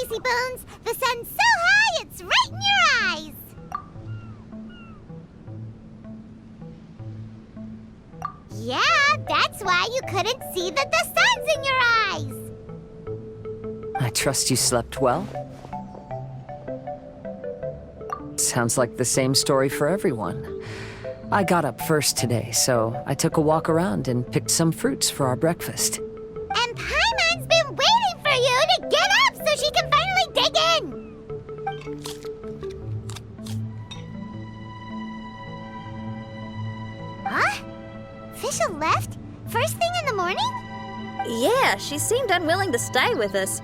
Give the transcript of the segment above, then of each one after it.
Lazy Bones! The sun's so high, it's right in your eyes! Yeah, that's why you couldn't see that the sun's in your eyes! I trust you slept well? Sounds like the same story for everyone. I got up first today, so I took a walk around and picked some fruits for our breakfast. And Paimon's been waiting for you to get up so she can finally dig in! Huh? Fischl left? First thing in the morning? Yeah, she seemed unwilling to stay with us.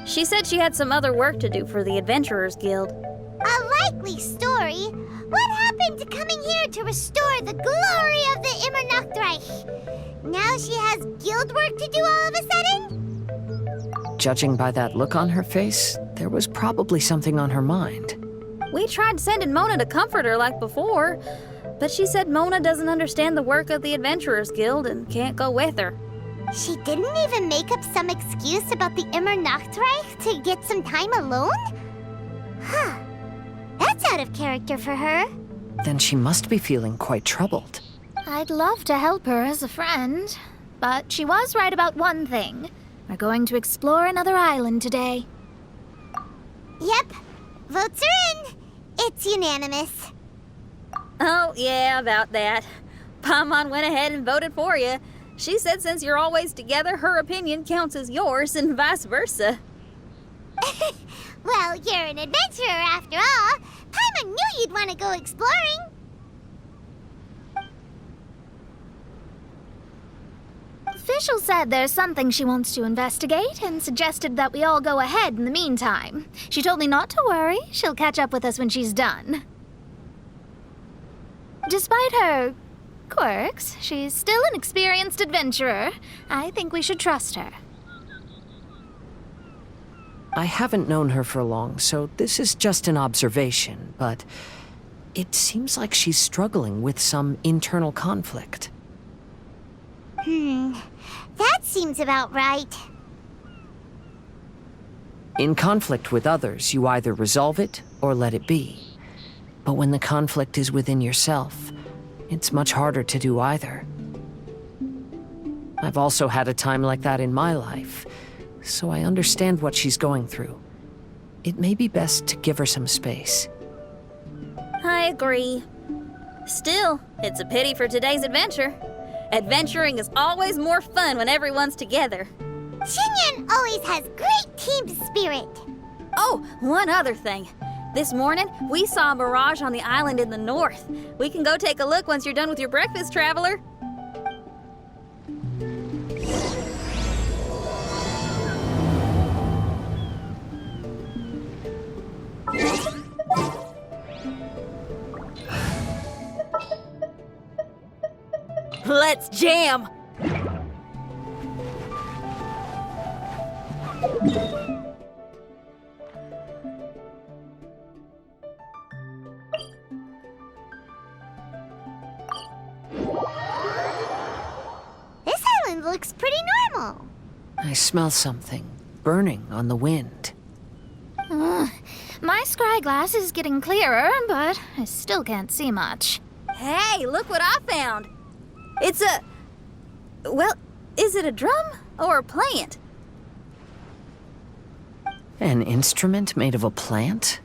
She said she had some other work to do for the Adventurers Guild. A likely story. What happened to coming here to restore the glory of the Immernachtreich? Now she has guild work to do all of a sudden? Judging by that look on her face, there was probably something on her mind. We tried sending Mona to comfort her like before, but she said Mona doesn't understand the work of the Adventurers Guild and can't go with her. She didn't even make up some excuse about the Immernachtreich to get some time alone? Huh. That's out of character for her. Then she must be feeling quite troubled. I'd love to help her as a friend, but she was right about one thing. We're going to explore another island today. Yep. Votes are in. It's unanimous. Oh, yeah, about that. Paimon went ahead and voted for you. She said since you're always together, her opinion counts as yours and vice versa. Well, you're an adventurer after all. Paimon knew you'd want to go exploring. Fischl said there's something she wants to investigate and suggested that we all go ahead in the meantime. She told me not to worry. She'll catch up with us when she's done. Despite her quirks, she's still an experienced adventurer. I think we should trust her. I haven't known her for long, so this is just an observation, but it seems like she's struggling with some internal conflict. That seems about right. In conflict with others, you either resolve it or let it be. But when the conflict is within yourself, it's much harder to do either. I've also had a time like that in my life, so I understand what she's going through. It may be best to give her some space. I agree. Still, it's a pity for today's adventure. Adventuring is always more fun when everyone's together. Xinyan always has great team spirit. Oh, one other thing. This morning, we saw a mirage on the island in the north. We can go take a look once you're done with your breakfast, traveler. Let's jam! This island looks pretty normal. I smell something burning on the wind. My scry glass is getting clearer, but I still can't see much. Hey, look what I found! It's a... Well, is it a drum or a plant? An instrument made of a plant?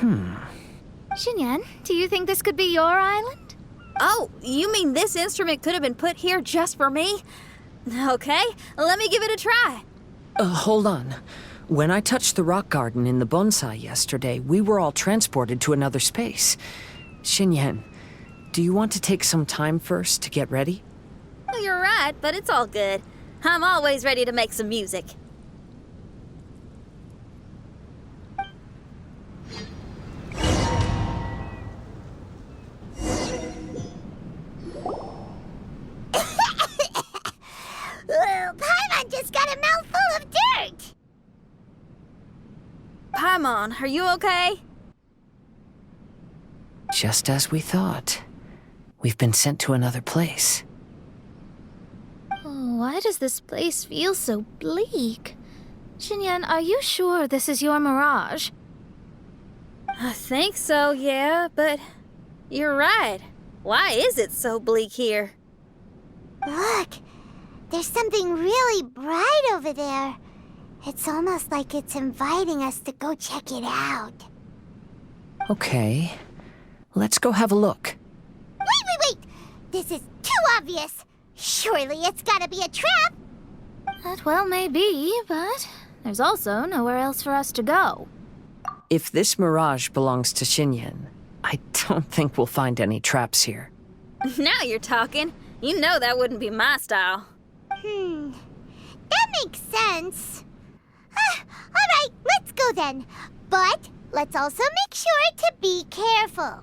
Xinyan, do you think this could be your island? Oh, you mean this instrument could have been put here just for me? Okay, let me give it a try. Hold on. When I touched the rock garden in the bonsai yesterday, we were all transported to another space. Xinyan, do you want to take some time first to get ready? Well, you're right, but it's all good. I'm always ready to make some music. Paimon just got a mouthful of dirt. Paimon, are you okay? Just as we thought. We've been sent to another place. Oh, why does this place feel so bleak? Xinyan, are you sure this is your mirage? I think so, yeah, but you're right. Why is it so bleak here? Look, there's something really bright over there. It's almost like it's inviting us to go check it out. Okay, let's go have a look. Wait! This is too obvious. Surely it's gotta be a trap. That well may be, but there's also nowhere else for us to go. If this mirage belongs to Xinyan, I don't think we'll find any traps here. Now you're talking. You know that wouldn't be my style. That makes sense. Alright, let's go then. But let's also make sure to be careful.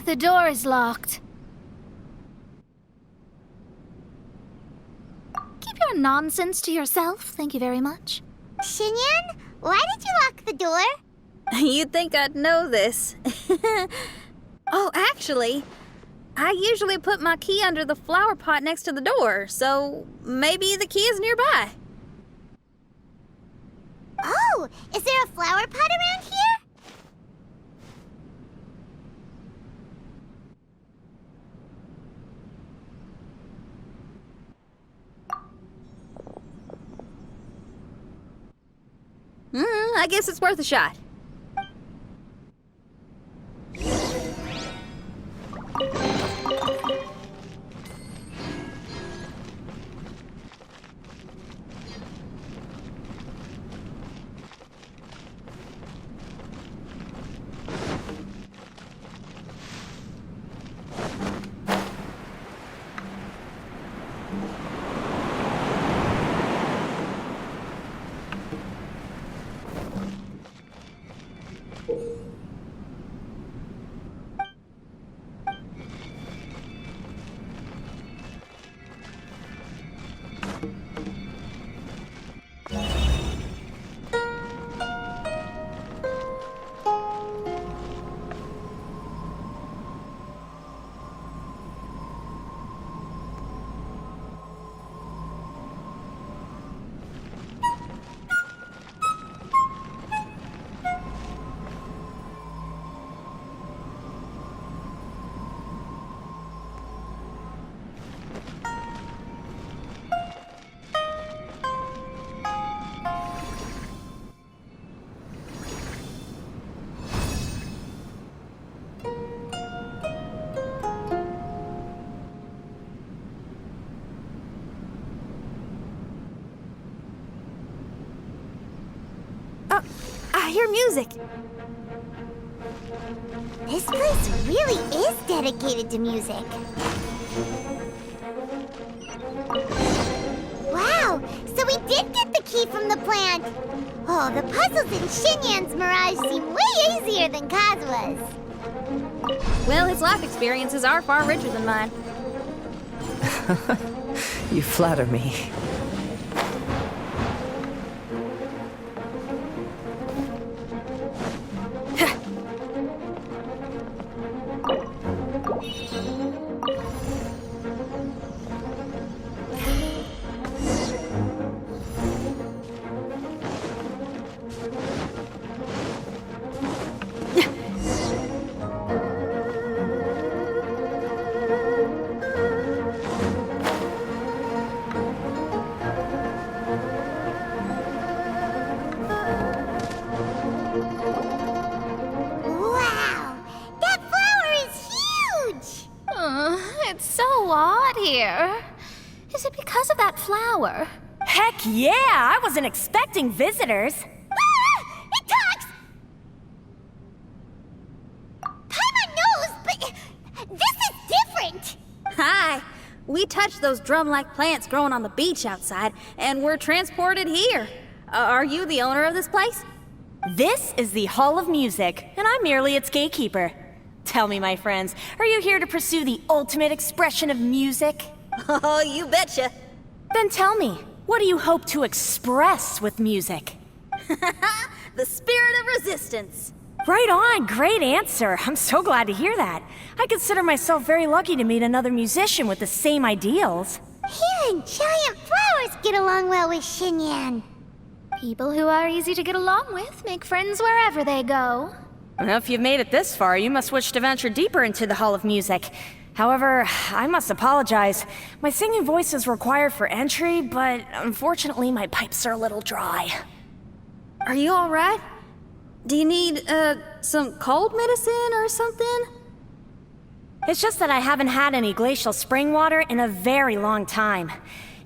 The door is locked. Keep your nonsense to yourself, thank you very much. Xinyan, why did you lock the door? You'd think I'd know this. Oh, actually, I usually put my key under the flower pot next to the door, so maybe the key is nearby. Oh, is there a flower pot around here? I guess it's worth a shot. hear music. This place really is dedicated to music. Wow, so we did get the key from the plant. Oh, the puzzles in Xinyan's Mirage seem way easier than Kazua's. Well, his life experiences are far richer than mine. You flatter me. Wow, that flower is huge! It's so odd here. Is it because of that flower? Heck yeah! I wasn't expecting visitors. Ah, it talks! Paimon knows, but this is different! Hi! We touched those drum-like plants growing on the beach outside, and we're transported here. Are you the owner of this place? This is the Hall of Music, and I'm merely its gatekeeper. Tell me, my friends, are you here to pursue the ultimate expression of music? Oh, you betcha. Then tell me, what do you hope to express with music? The spirit of resistance. Right on, great answer. I'm so glad to hear that. I consider myself very lucky to meet another musician with the same ideals. Even giant flowers get along well with Xinyan. People who are easy to get along with make friends wherever they go. Well, if you've made it this far, you must wish to venture deeper into the Hall of Music. However, I must apologize. My singing voice is required for entry, but unfortunately my pipes are a little dry. Are you all right? Do you need, some cold medicine or something? It's just that I haven't had any glacial spring water in a very long time.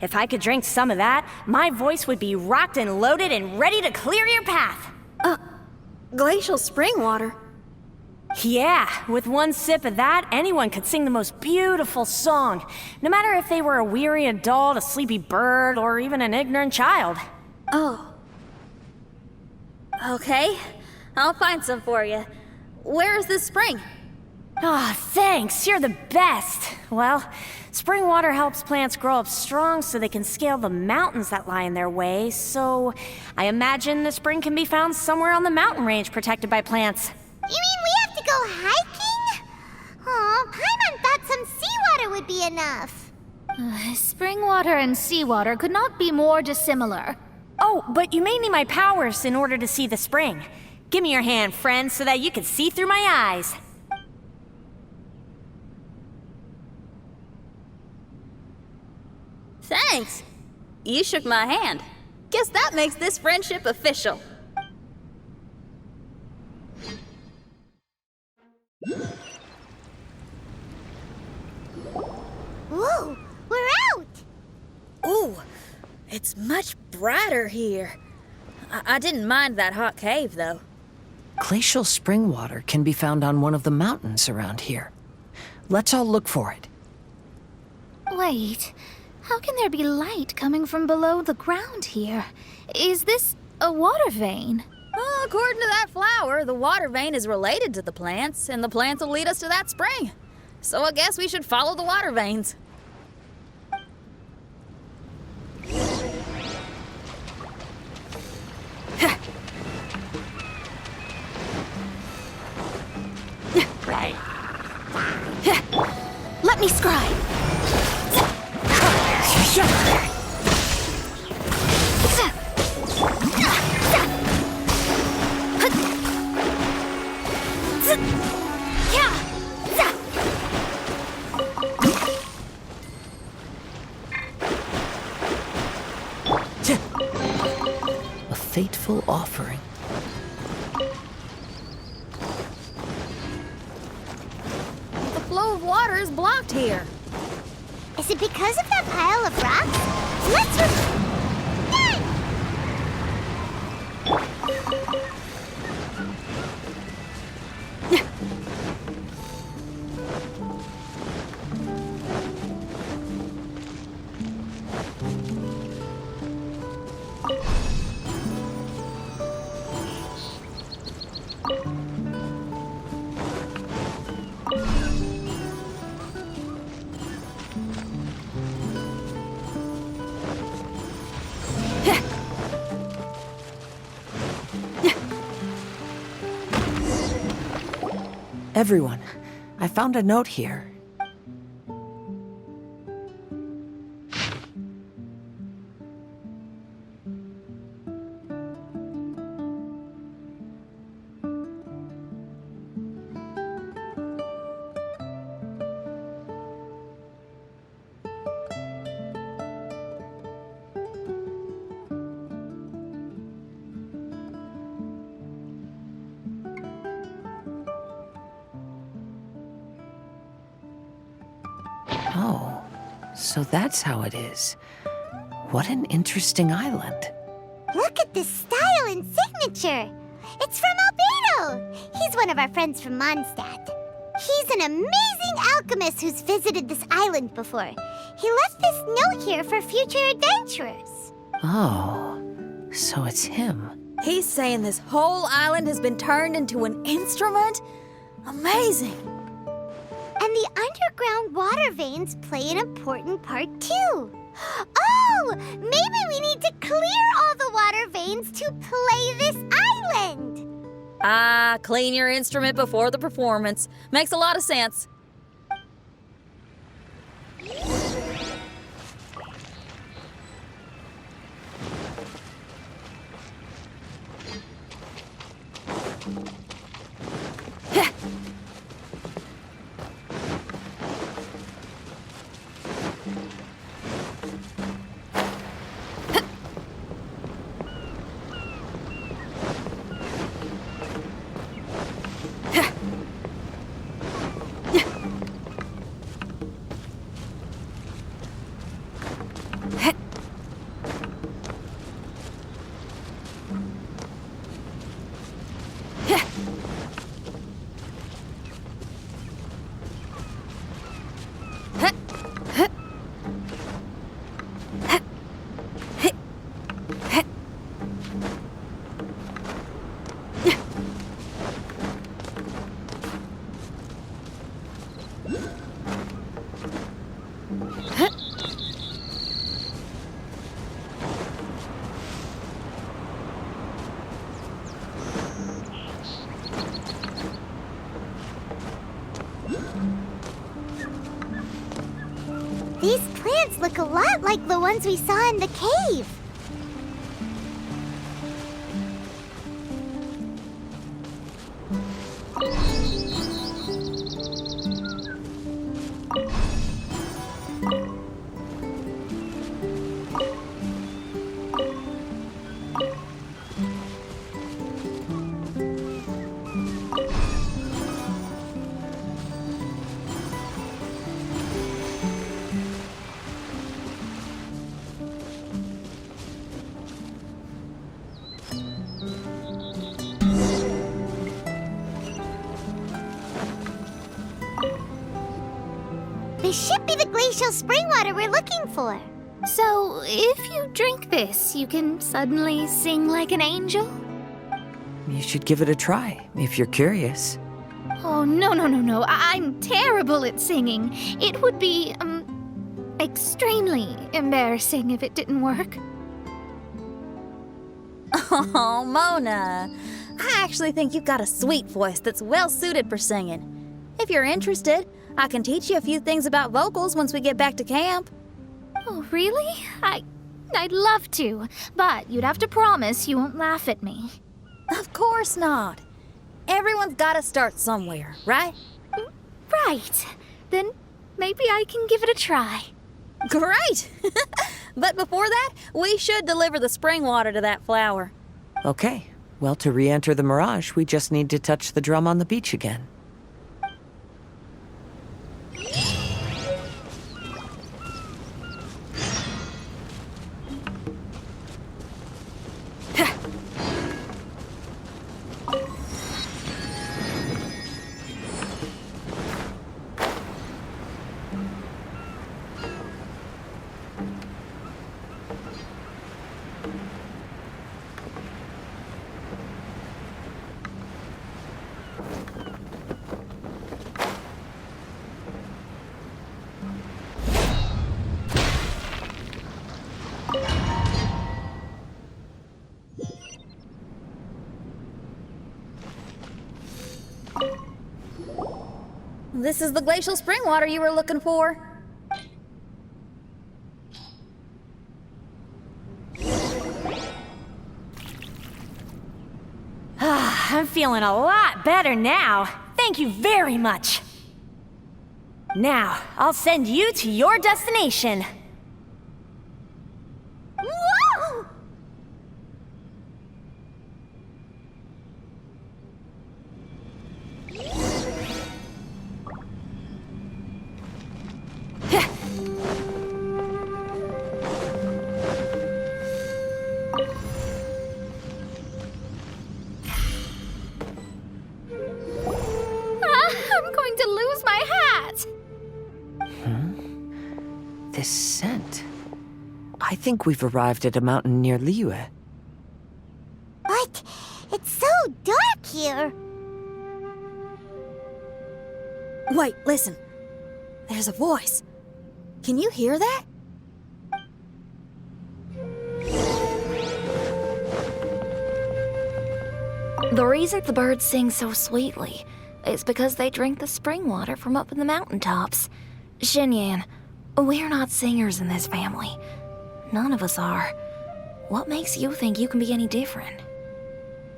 If I could drink some of that, my voice would be rocked and loaded and ready to clear your path. Glacial spring water? Yeah, with one sip of that, anyone could sing the most beautiful song, no matter if they were a weary adult, a sleepy bird, or even an ignorant child. Oh. Okay, I'll find some for you. Where is this spring? Ah, thanks, you're the best. Well, spring water helps plants grow up strong so they can scale the mountains that lie in their way, so I imagine the spring can be found somewhere on the mountain range protected by plants. You mean we have to go hiking? Aw, Paimon thought some seawater would be enough. Spring water and seawater could not be more dissimilar. Oh, but you may need my powers in order to see the spring. Give me your hand, friend, so that you can see through my eyes. Thanks. You shook my hand. Guess that makes this friendship official. Whoa, we're out! Ooh, it's much brighter here. I didn't mind that hot cave, though. Glacial spring water can be found on one of the mountains around here. Let's all look for it. Wait, how can there be light coming from below the ground here? Is this a water vein? Well, according to that flower, the water vein is related to the plants, and the plants will lead us to that spring. So I guess we should follow the water veins. Let me scribe. A fateful offering. The flow of water is blocked here. Is it because of that pile of rocks? Let's Everyone, I found a note here. Oh, so that's how it is. What an interesting island. Look at this style and signature. It's from Albedo. He's one of our friends from Mondstadt. He's an amazing alchemist who's visited this island before. He left this note here for future adventurers. Oh, so it's him. He's saying this whole island has been turned into an instrument? Amazing! And the underground water veins play an important part too. Oh, maybe we need to clear all the water veins to play this island. Ah, clean your instrument before the performance. Makes a lot of sense. These plants look a lot like the ones we saw in the cave. This should be the glacial spring water we're looking for. So, if you drink this, you can suddenly sing like an angel? You should give it a try, if you're curious. Oh, no. I'm terrible at singing. It would be, extremely embarrassing if it didn't work. Oh, Mona. I actually think you've got a sweet voice that's well suited for singing. If you're interested, I can teach you a few things about vocals once we get back to camp. Oh, really? I'd love to, but you'd have to promise you won't laugh at me. Of course not. Everyone's got to start somewhere, right? Right. Then maybe I can give it a try. Great! But before that, we should deliver the spring water to that flower. Okay, well, to re-enter the Mirage, we just need to touch the drum on the beach again. this is the glacial spring water you were looking for. I'm feeling a lot better now. Thank you very much. Now, I'll send you to your destination. Whoa! I'm going to lose my hat. This scent. I think we've arrived at a mountain near Liyue. But it's so dark here. Wait, listen. There's a voice. Can you hear that? The reason the birds sing so sweetly is because they drink the spring water from up in the mountaintops. Xinyan, we're not singers in this family. None of us are. What makes you think you can be any different?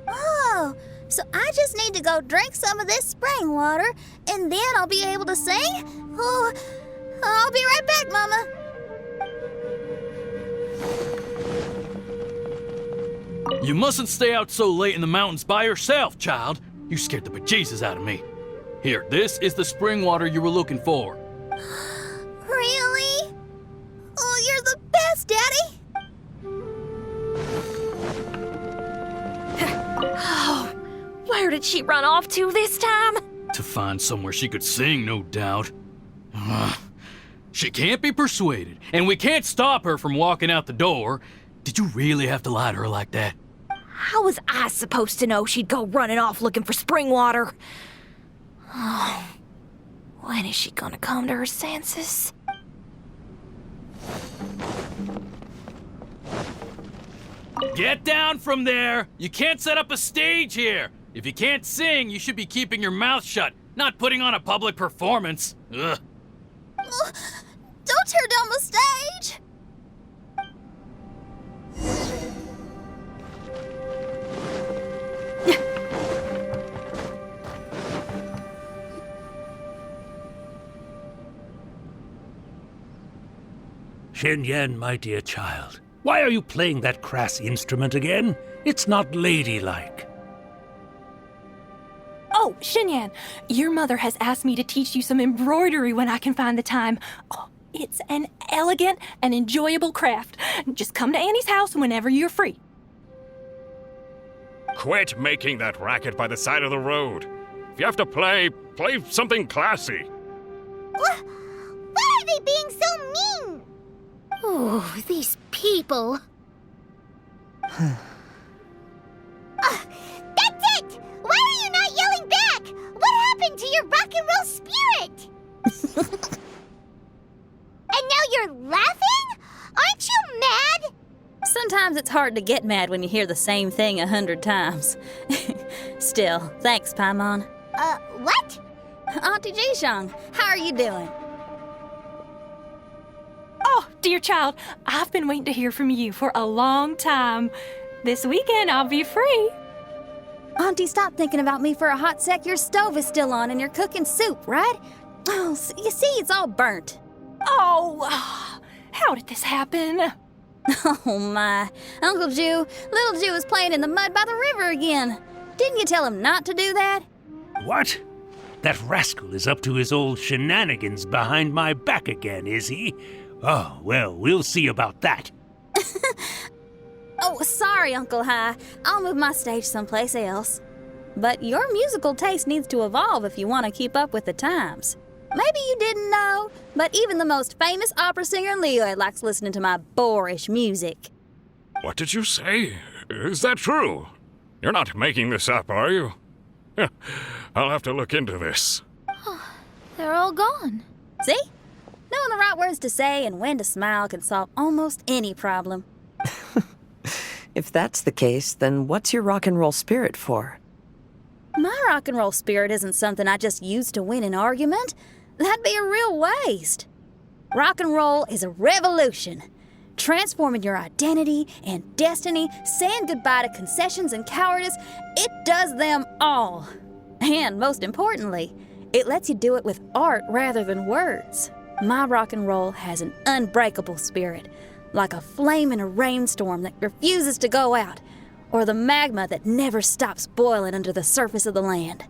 Oh, so I just need to go drink some of this spring water, and then I'll be able to sing? Oh, I'll be right back, Mama. You mustn't stay out so late in the mountains by yourself, child. You scared the bejesus out of me. Here, this is the spring water you were looking for. Really? Oh, you're the best, Daddy. Oh, where did she run off to this time? To find somewhere she could sing, no doubt. Ugh. She can't be persuaded, and we can't stop her from walking out the door. Did you really have to lie to her like that? How was I supposed to know she'd go running off looking for spring water? Oh, when is she gonna come to her senses? Get down from there! You can't set up a stage here! If you can't sing, you should be keeping your mouth shut, not putting on a public performance. Ugh. Don't tear down the stage. Xinyan, my dear child, why are you playing that crass instrument again? It's not ladylike. Oh, Xinyan, your mother has asked me to teach you some embroidery when I can find the time. Oh, it's an elegant and enjoyable craft. Just come to Annie's house whenever you're free. Quit making that racket by the side of the road. If you have to play something classy. Why are they being so mean? Oh, these people. That's it! Why are you not yelling back? What happened to your rock and roll spirit? And now you're laughing? Aren't you mad? Sometimes it's hard to get mad when you hear the same thing 100 times. Still, thanks, Paimon. What? Auntie Jishang, how are you doing? Oh, dear child, I've been waiting to hear from you for a long time. This weekend, I'll be free. Auntie, stop thinking about me for a hot sec. Your stove is still on and you're cooking soup, right? Oh, you see, it's all burnt. Oh, how did this happen? Oh, my. Uncle Jew, little Jew is playing in the mud by the river again. Didn't you tell him not to do that? What? That rascal is up to his old shenanigans behind my back again, is he? Oh, well, we'll see about that. Oh, sorry, Uncle High. I'll move my stage someplace else. But your musical taste needs to evolve if you want to keep up with the times. Maybe you didn't know, but even the most famous opera singer in Liyue likes listening to my boorish music. What did you say? Is that true? You're not making this up, are you? I'll have to look into this. They're all gone. See? Knowing the right words to say and when to smile can solve almost any problem. If that's the case, then what's your rock and roll spirit for? My rock and roll spirit isn't something I just use to win an argument. That'd be a real waste. Rock and roll is a revolution. Transforming your identity and destiny, saying goodbye to concessions and cowardice, it does them all. And most importantly, it lets you do it with art rather than words. My rock and roll has an unbreakable spirit, like a flame in a rainstorm that refuses to go out, or the magma that never stops boiling under the surface of the land.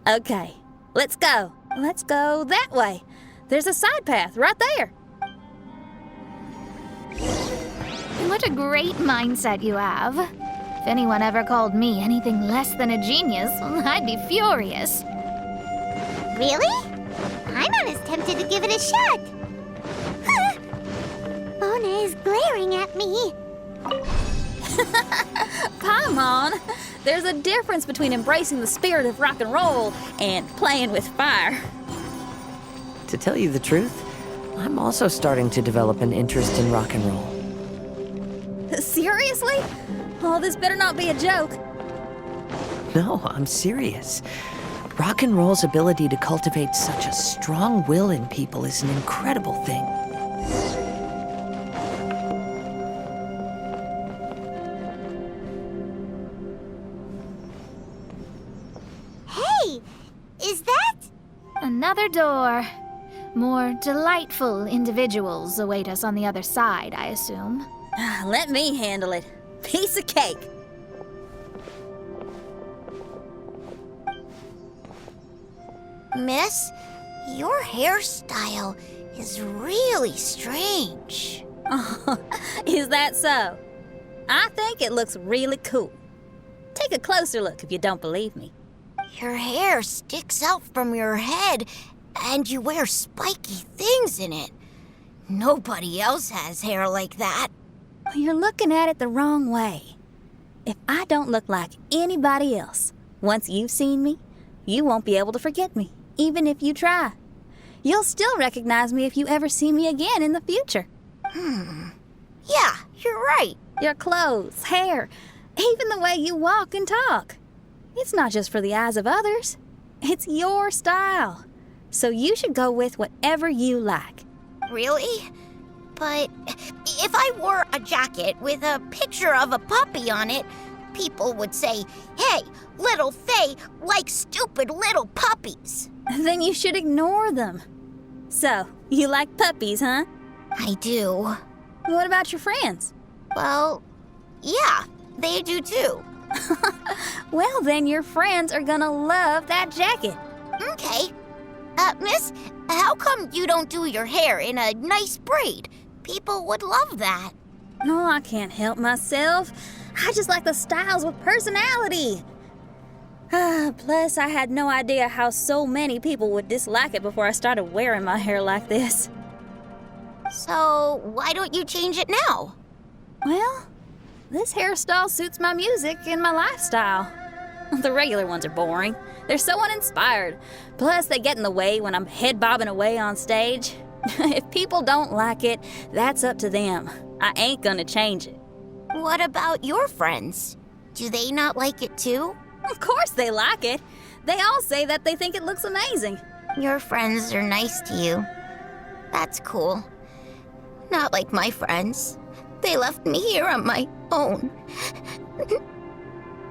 Okay, let's go. Let's go that way. There's a side path right there. What a great mindset you have. If anyone ever called me anything less than a genius, I'd be furious. Really? I'm not as tempted to give it a shot. Mona is glaring at me. Come on. There's a difference between embracing the spirit of rock and roll and playing with fire. To tell you the truth, I'm also starting to develop an interest in rock and roll. Seriously? Oh, this better not be a joke. No, I'm serious. Rock and roll's ability to cultivate such a strong will in people is an incredible thing. Hey, is that? Another door. More delightful individuals await us on the other side, I assume. Let me handle it. Piece of cake. Miss, your hairstyle is really strange. Oh, is that so? I think it looks really cool. Take a closer look if you don't believe me. Your hair sticks out from your head, and you wear spiky things in it. Nobody else has hair like that. You're looking at it the wrong way. If I don't look like anybody else, once you've seen me, you won't be able to forget me, even if you try. You'll still recognize me if you ever see me again in the future. Yeah, you're right. Your clothes, hair, even the way you walk and talk. It's not just for the eyes of others. It's your style. So you should go with whatever you like. Really? But if I wore a jacket with a picture of a puppy on it, people would say, "Hey, little Faye likes stupid little puppies." Then you should ignore them. So, you like puppies, huh? I do. What about your friends? Well, yeah, they do too. Well, then your friends are gonna love that jacket. Okay. Miss, how come you don't do your hair in a nice braid? People would love that. No, I can't help myself. I just like the styles with personality. Plus, I had no idea how so many people would dislike it before I started wearing my hair like this. So, why don't you change it now? Well, this hairstyle suits my music and my lifestyle. The regular ones are boring. They're so uninspired. Plus, they get in the way when I'm head bobbing away on stage. If people don't like it, that's up to them. I ain't gonna change it. What about your friends? Do they not like it too? Of course they like it. They all say that they think it looks amazing. Your friends are nice to you. That's cool. Not like my friends. They left me here on my own.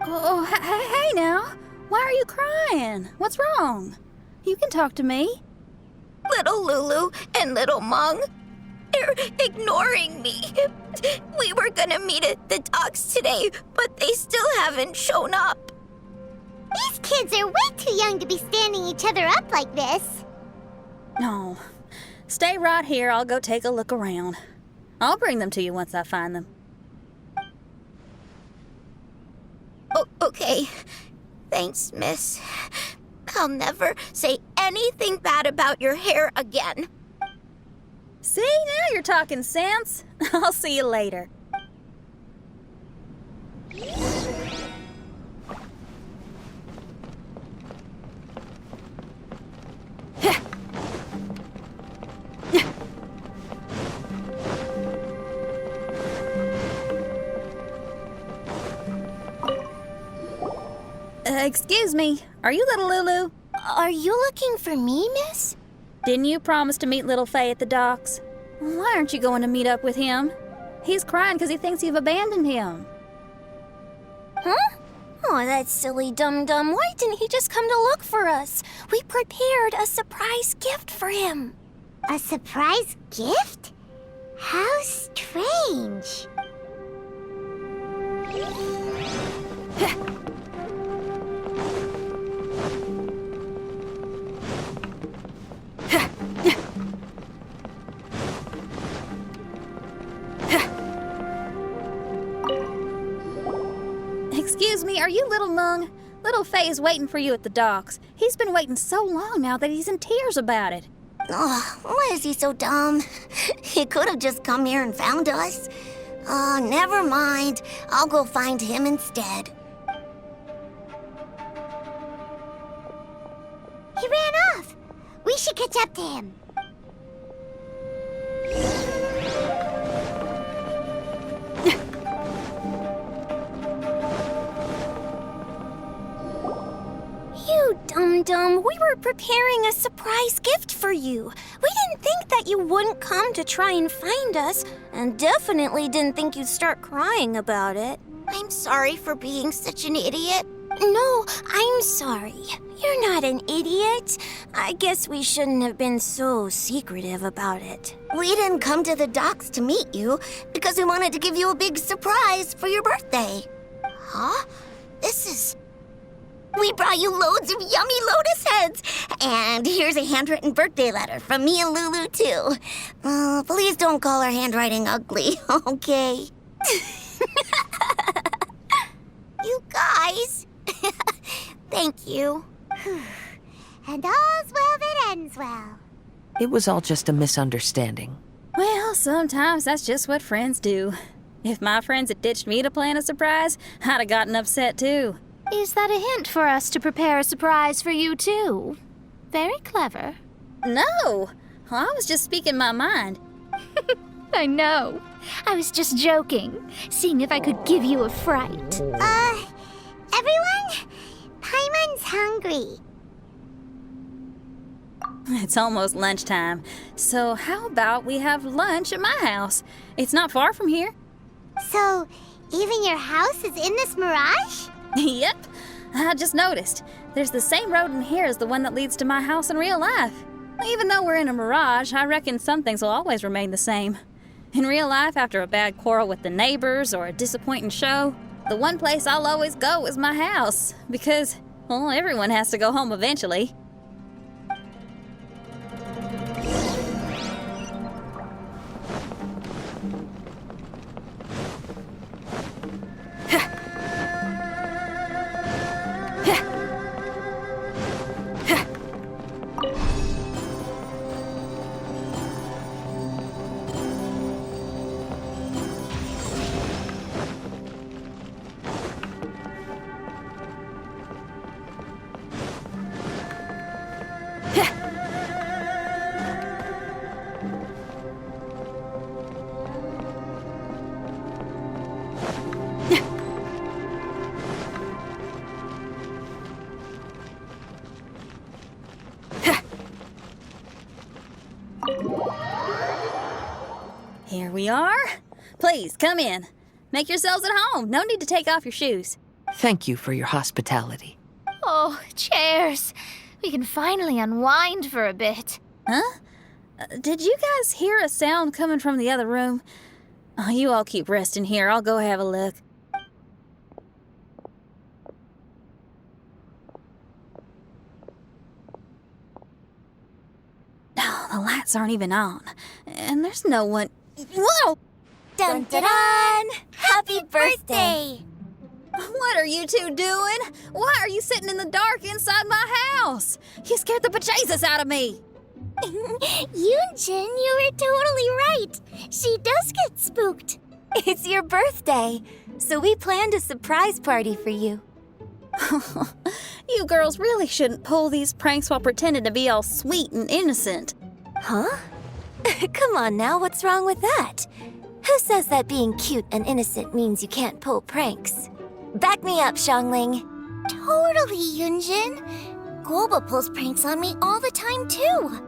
Oh, hey now. Why are you crying? What's wrong? You can talk to me. Little Lulu and little Mung, they're ignoring me. We were gonna meet at the docks today, but they still haven't shown up. These kids are way too young to be standing each other up like this. No. Stay right here. I'll go take a look around. I'll bring them to you once I find them. Okay. Thanks, miss. I'll never say anything bad about your hair again. See, now you're talking sense. I'll see you later. Excuse me, are you little Lulu? Are you looking for me, miss? Didn't you promise to meet little Faye at the docks? Why aren't you going to meet up with him? He's crying because he thinks you've abandoned him. Huh? Oh, that silly dum-dum. Why didn't he just come to look for us? We prepared a surprise gift for him. A surprise gift? How strange. Excuse me, are you little Mung? Little Faye is waiting for you at the docks. He's been waiting so long now that he's in tears about it. Oh, why is he so dumb? He could have just come here and found us. Oh, never mind. I'll go find him instead. He ran off. We should catch up to him. You dum-dum, we were preparing a surprise gift for you. We didn't think that you wouldn't come to try and find us, and definitely didn't think you'd start crying about it. I'm sorry for being such an idiot. No, I'm sorry. You're not an idiot. I guess we shouldn't have been so secretive about it. We didn't come to the docks to meet you because we wanted to give you a big surprise for your birthday. Huh? We brought you loads of yummy lotus heads. And here's a handwritten birthday letter from me and Lulu, too. Please don't call our handwriting ugly, okay? You guys. Thank you. And all's well that ends well. It was all just a misunderstanding. Well, sometimes that's just what friends do. If my friends had ditched me to plan a surprise, I'd have gotten upset too. Is that a hint for us to prepare a surprise for you, too? Very clever. No! I was just speaking my mind. I know. I was just joking, seeing if I could give you a fright. Everyone? Paimon's hungry. It's almost lunchtime, so how about we have lunch at my house? It's not far from here. So, even your house is in this mirage? Yep, I just noticed. There's the same road in here as the one that leads to my house in real life. Even though we're in a mirage, I reckon some things will always remain the same. In real life, after a bad quarrel with the neighbors or a disappointing show, the one place I'll always go is my house. Because, well, everyone has to go home eventually. Here we are. Please, come in. Make yourselves at home. No need to take off your shoes. Thank you for your hospitality. Oh, chairs. We can finally unwind for a bit. Huh? Did you guys hear a sound coming from the other room? Oh, you all keep resting here. I'll go have a look. Oh, the lights aren't even on. And there's no one... Whoa! Dun dun dun! Happy birthday! What are you two doing? Why are you sitting in the dark inside my house? You scared the bejesus out of me. Yoonjin, you were totally right. She does get spooked. It's your birthday, so we planned a surprise party for you. You girls really shouldn't pull these pranks while pretending to be all sweet and innocent. Huh? Come on now, what's wrong with that? Who says that being cute and innocent means you can't pull pranks? Back me up, Xiangling. Totally, Yunjin. Golba pulls pranks on me all the time, too.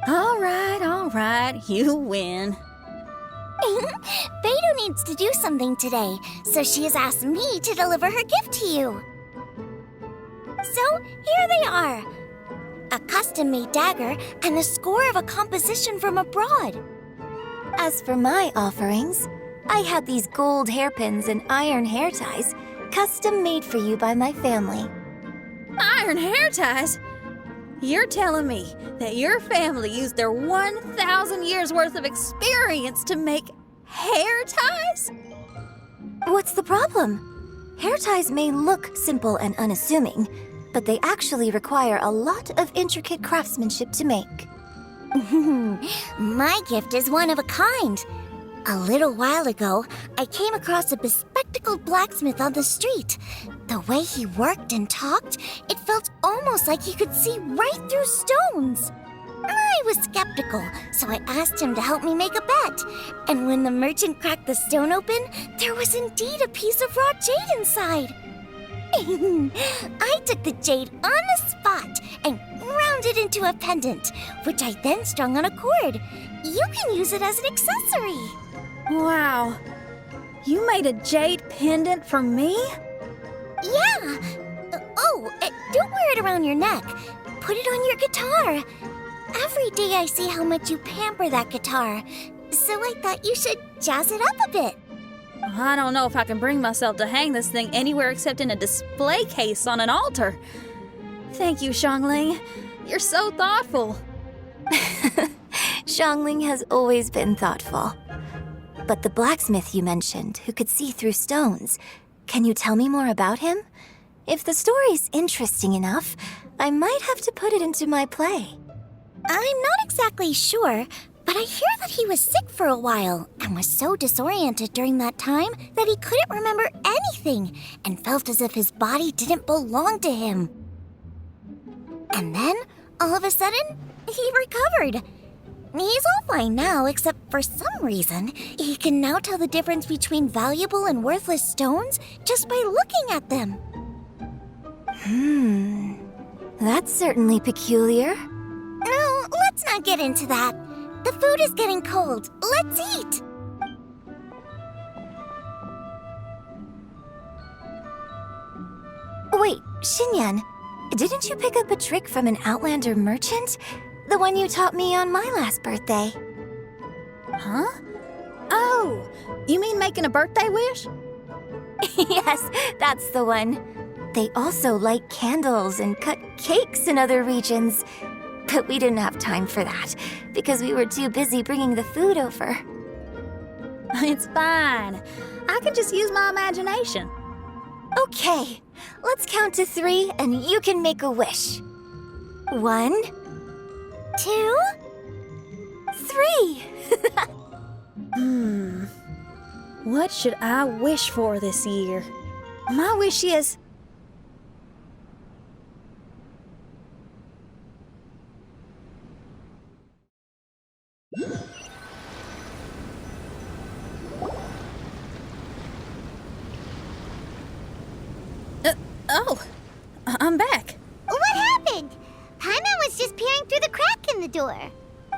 All right, you win. Beidou needs to do something today, so she has asked me to deliver her gift to you. So, here they are. A custom-made dagger and the score of a composition from abroad. As for my offerings, I had these gold hairpins and iron hair ties, custom made for you by my family. Iron hair ties? You're telling me that your family used their 1,000 years worth of experience to make hair ties? What's the problem? Hair ties may look simple and unassuming, but they actually require a lot of intricate craftsmanship to make. My gift is one of a kind. A little while ago, I came across a bespectacled blacksmith on the street. The way he worked and talked, it felt almost like he could see right through stones. I was skeptical, so I asked him to help me make a bet. And when the merchant cracked the stone open, there was indeed a piece of raw jade inside. I took the jade on the spot and ground it into a pendant, which I then strung on a cord. You can use it as an accessory. Wow. You made a jade pendant for me? Yeah. Don't wear it around your neck. Put it on your guitar. Every day I see how much you pamper that guitar, so I thought you should jazz it up a bit. I don't know if I can bring myself to hang this thing anywhere except in a display case on an altar. Thank you, Xiangling. You're so thoughtful. Xiangling has always been thoughtful. But the blacksmith you mentioned, who could see through stones, can you tell me more about him? If the story's interesting enough, I might have to put it into my play. I'm not exactly sure, but I hear that he was sick for a while and was so disoriented during that time that he couldn't remember anything and felt as if his body didn't belong to him. And then, all of a sudden, he recovered. He's all fine now, except for some reason, he can now tell the difference between valuable and worthless stones just by looking at them. That's certainly peculiar. No, let's not get into that. The food is getting cold. Let's eat. Wait, Xinyan, didn't you pick up a trick from an Outlander merchant? The one you taught me on my last birthday. Huh? Oh, you mean making a birthday wish? Yes, that's the one. They also light candles and cut cakes in other regions. But we didn't have time for that, because we were too busy bringing the food over. It's fine. I can just use my imagination. Okay, let's count to 3 and you can make a wish. 1, 2, 3. What should I wish for this year? My wish is... I'm back. What happened? Paimon was just peering through the crack in the door.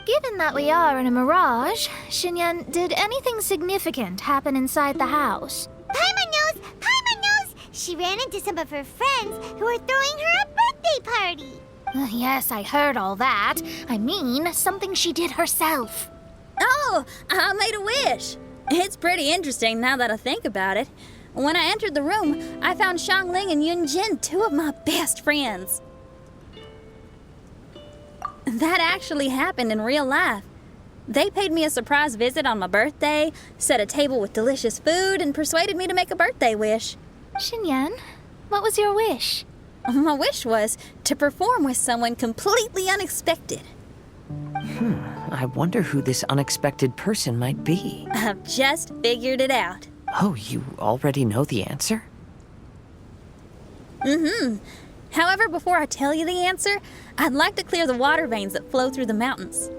Given that we are in a mirage, Xinyan, did anything significant happen inside the house? Paimon knows! Paimon knows! She ran into some of her friends who were throwing her a birthday party. Yes, I heard all that. I mean, something she did herself. Oh, I made a wish. It's pretty interesting now that I think about it. When I entered the room, I found Xiangling and Yunjin, 2 of my best friends. That actually happened in real life. They paid me a surprise visit on my birthday, set a table with delicious food, and persuaded me to make a birthday wish. Xinyan, what was your wish? My wish was to perform with someone completely unexpected. I wonder who this unexpected person might be. I've just figured it out. Oh, you already know the answer? However, before I tell you the answer, I'd like to clear the water veins that flow through the mountains.